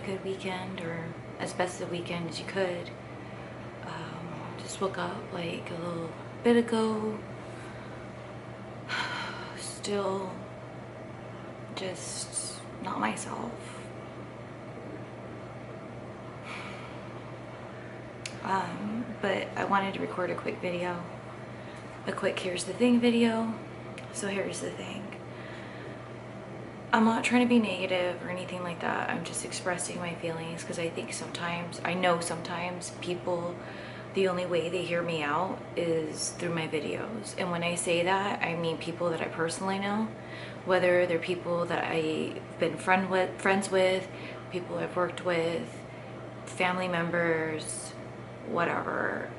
good weekend, or as best a weekend as you could. Just woke up like a little bit ago. Still just not myself. But I wanted to record a quick video, a quick here's the thing video. So here's the thing. I'm not trying to be negative or anything like that. I'm just expressing my feelings because I think sometimes, I know sometimes people, the only way they hear me out is through my videos. And when I say that, I mean people that I personally know, whether they're people that I've been friends with, people I've worked with, family members, whatever.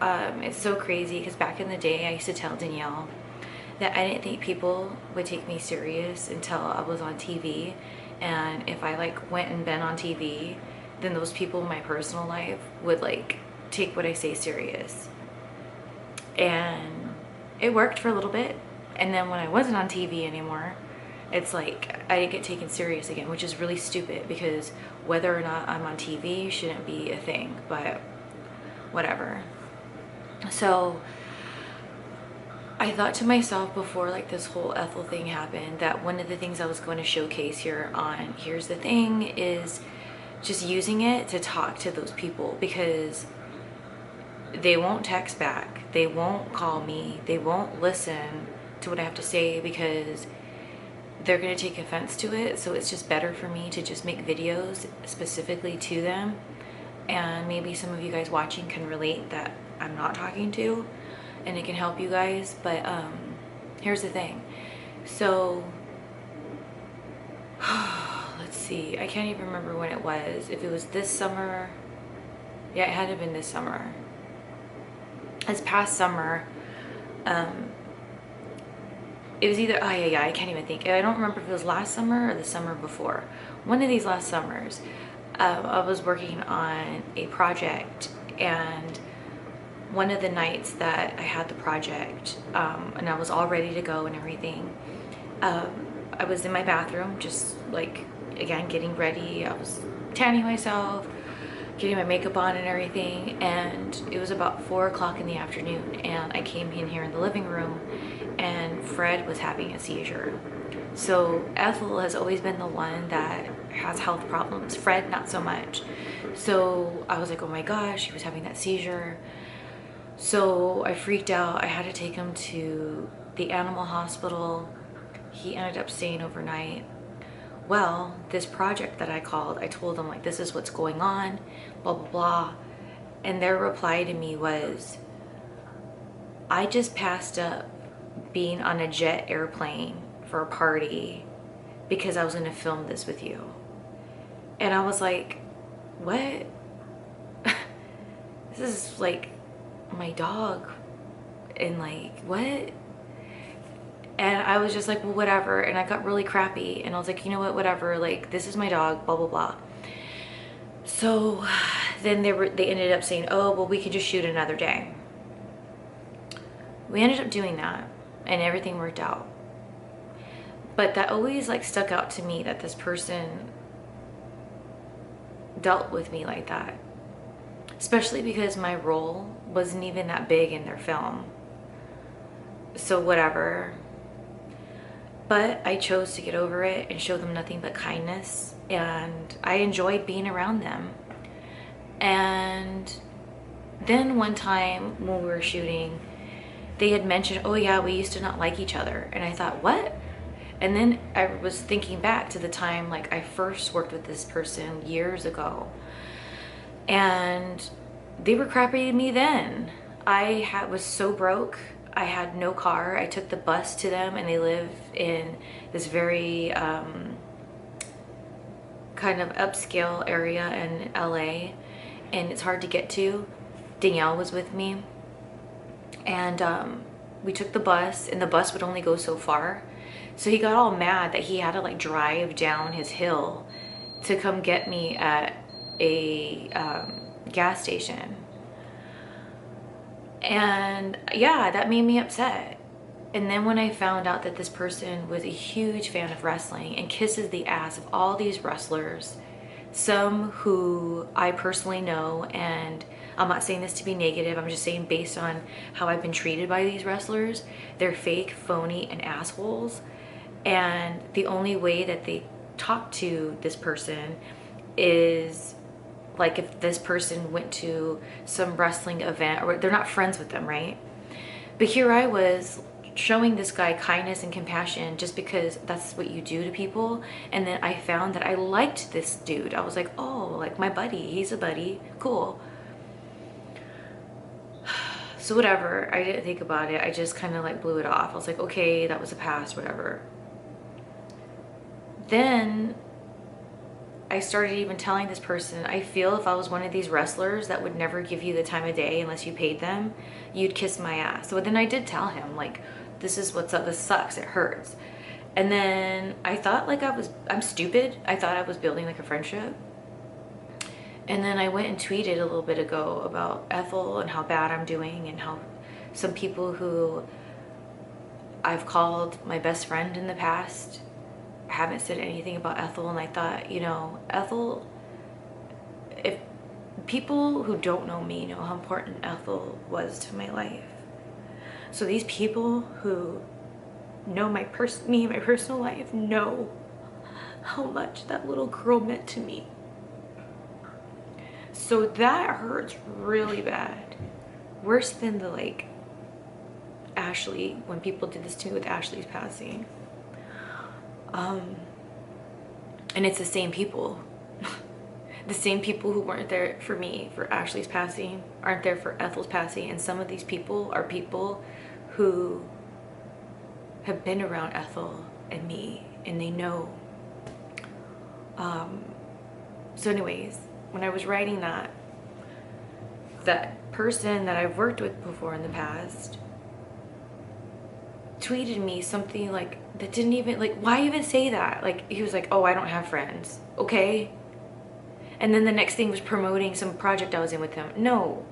It's so crazy because back in the day I used to tell Danielle that I didn't think people would take me serious until I was on TV. And if I like went and been on TV, then those people in my personal life would like take what I say serious. And it worked for a little bit. And then when I wasn't on TV anymore, it's like I didn't get taken serious again, which is really stupid because whether or not I'm on TV shouldn't be a thing, but whatever. So I thought to myself before like this whole Ethel thing happened that one of the things I was going to showcase here on Here's the Thing is just using it to talk to those people, because they won't text back, they won't call me, they won't listen to what I have to say because they're going to take offense to it. So it's just better for me to just make videos specifically to them. And maybe some of you guys watching can relate that I'm not talking to, and it can help you guys. But here's the thing. So let's see, I can't even remember when it was, if it was this summer. Yeah, it had to have been this summer. This past summer, it was either, I can't even think. I don't remember if it was last summer or the summer before. One of these last summers, I was working on a project, and one of the nights that I had the project, and I was all ready to go and everything, I was in my bathroom just like, again, getting ready. I was tanning myself, getting my makeup on and everything, and it was about 4 o'clock in the afternoon, and I came in here in the living room and Fred was having a seizure. So Ethel has always been the one that has health problems, Fred not so much. So I was like, oh my gosh, he was having that seizure. So I freaked out. I had to take him to the animal hospital. He ended up staying overnight. Well, this project that I called, I told them like, this is what's going on, blah, blah, blah. And their reply to me was, I just passed up being on a jet airplane for a party because I was going to film this with you. And I was like, what? This is like my dog. And like, what? And I was just like, well, whatever. And I got really crappy. And I was like, you know what, whatever. Like, this is my dog, blah, blah, blah. So then they ended up saying, oh, well, we can just shoot another day. We ended up doing that and everything worked out. But that always like stuck out to me, that this person dealt with me like that. Especially because my role wasn't even that big in their film. So whatever. But I chose to get over it and show them nothing but kindness. And I enjoyed being around them. And then one time when we were shooting, they had mentioned, oh yeah, we used to not like each other. And I thought, what? And then I was thinking back to the time like I first worked with this person years ago. And they were crappy to me then. I was so broke. I had no car. I took the bus to them, and they live in this very kind of upscale area in LA, and it's hard to get to. Danielle was with me, and we took the bus, and the bus would only go so far. So he got all mad that he had to like drive down his hill to come get me at a gas station. And yeah, that made me upset. And then when I found out that this person was a huge fan of wrestling and kisses the ass of all these wrestlers, some who I personally know, and I'm not saying this to be negative, I'm just saying based on how I've been treated by these wrestlers, they're fake, phony, and assholes. And the only way that they talk to this person is like if this person went to some wrestling event, or they're not friends with them, right? But here I was showing this guy kindness and compassion just because that's what you do to people. And then I found that I liked this dude. I was like, oh, like my buddy, he's a buddy, cool. So whatever, I didn't think about it. I just kind of like blew it off. I was like, okay, that was a past, whatever. Then I started even telling this person, I feel if I was one of these wrestlers that would never give you the time of day unless you paid them, you'd kiss my ass. So then I did tell him, like, this is what's up, this sucks, it hurts. And then I thought like I'm stupid. I thought I was building like a friendship. And then I went and tweeted a little bit ago about Ethel and how bad I'm doing, and how some people who I've called my best friend in the past haven't said anything about Ethel. And I thought, you know, Ethel, if people who don't know me know how important Ethel was to my life. So these people who know me and my personal life know how much that little girl meant to me. So that hurts really bad. Worse than the like Ashley, when people did this to me with Ashley's passing. And it's the same people. The same people who weren't there for me for Ashley's passing aren't there for Ethel's passing. And some of these people are people who have been around Ethel and me, and they know. So anyways, when I was writing that person that I've worked with before in the past tweeted me something like that didn't even, like, why even say that? Like, he was like, oh, I don't have friends. Okay. And then the next thing was promoting some project I was in with him. No.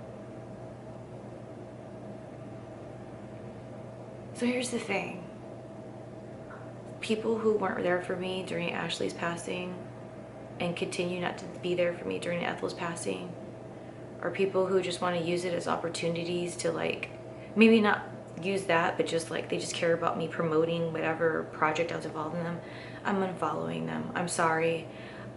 So here's the thing. People who weren't there for me during Ashley's passing and continue not to be there for me during Ethel's passing are people who just want to use it as opportunities to, like, maybe not use that, but just like they just care about me promoting whatever project I was involved in them. I'm unfollowing them. I'm sorry.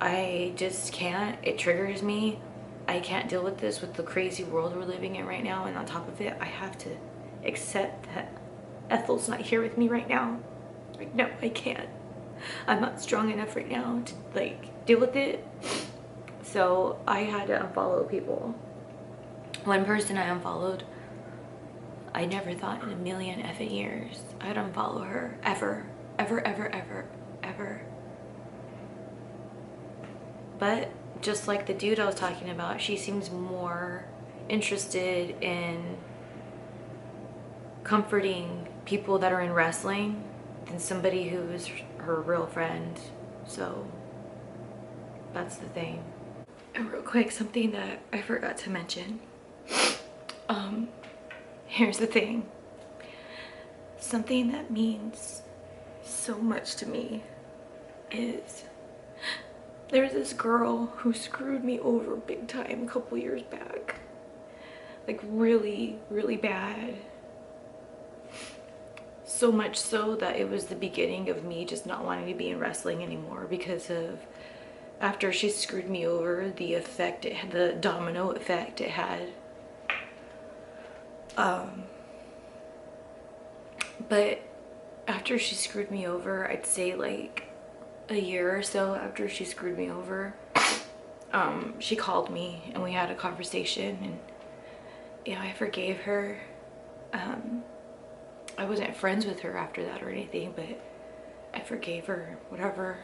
I just can't. It triggers me. I can't deal with this, with the crazy world we're living in right now. And on top of it, I have to accept that Ethel's not here with me right now. Like, no, I can't. I'm not strong enough right now to like deal with it. So I had to unfollow people. One person I unfollowed, I never thought in a million effing years I'd unfollow her. Ever. Ever, ever, ever, ever. But just like the dude I was talking about, she seems more interested in comforting people that are in wrestling than somebody who's her real friend. So that's the thing. And real quick, something that I forgot to mention. Here's the thing. Something that means so much to me is there's this girl who screwed me over big time a couple years back. Like really, really bad. So much so that it was the beginning of me just not wanting to be in wrestling anymore, because of after she screwed me over, the effect it had, the domino effect it had. But after she screwed me over, I'd say like a year or so after she screwed me over, she called me and we had a conversation, and you know, I forgave her. I wasn't friends with her after that or anything, but I forgave her, whatever.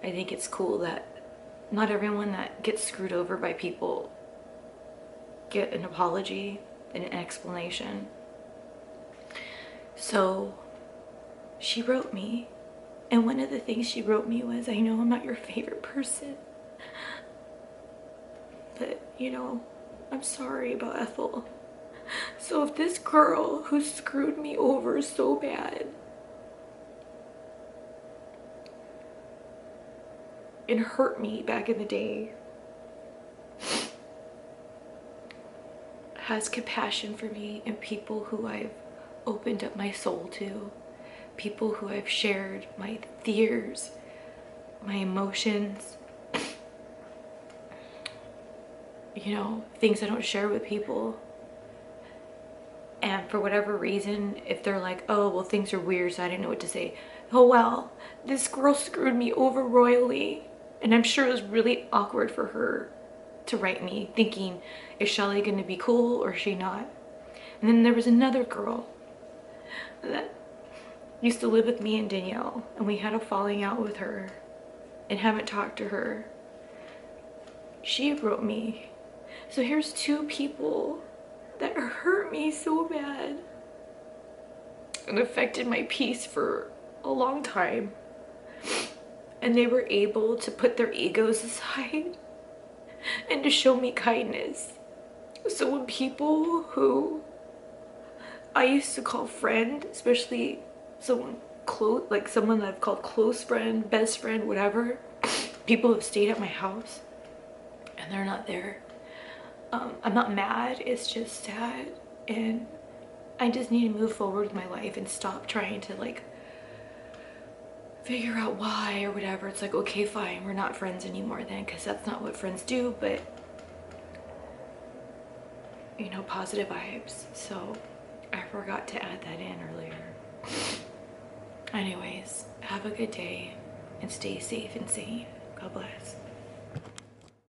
I think it's cool that not everyone that gets screwed over by people get an apology and an explanation. So she wrote me, and one of the things she wrote me was, I know I'm not your favorite person, but you know, I'm sorry about Ethel. So if this girl who screwed me over so bad and hurt me back in the day has compassion for me, and people who I've opened up my soul to, people who I've shared my fears, my emotions, you know, things I don't share with people. And for whatever reason, if they're like, oh, well, things are weird, so I didn't know what to say. Oh, well, this girl screwed me over royally. And I'm sure it was really awkward for her to write me, thinking, is Shelly going to be cool or is she not? And then there was another girl that used to live with me and Danielle, and we had a falling out with her and haven't talked to her. She wrote me. So here's two people that hurt me so bad and affected my peace for a long time, and they were able to put their egos aside and to show me kindness. So when people who I used to call friend, especially someone close, like someone that I've called close friend, best friend, whatever, people have stayed at my house and they're not there, I'm not mad, it's just sad, and I just need to move forward with my life and stop trying to like figure out why or whatever. It's like, okay, fine, we're not friends anymore then, because that's not what friends do, but you know, positive vibes. So I forgot to add that in earlier. Anyways, have a good day and stay safe and sane. God bless.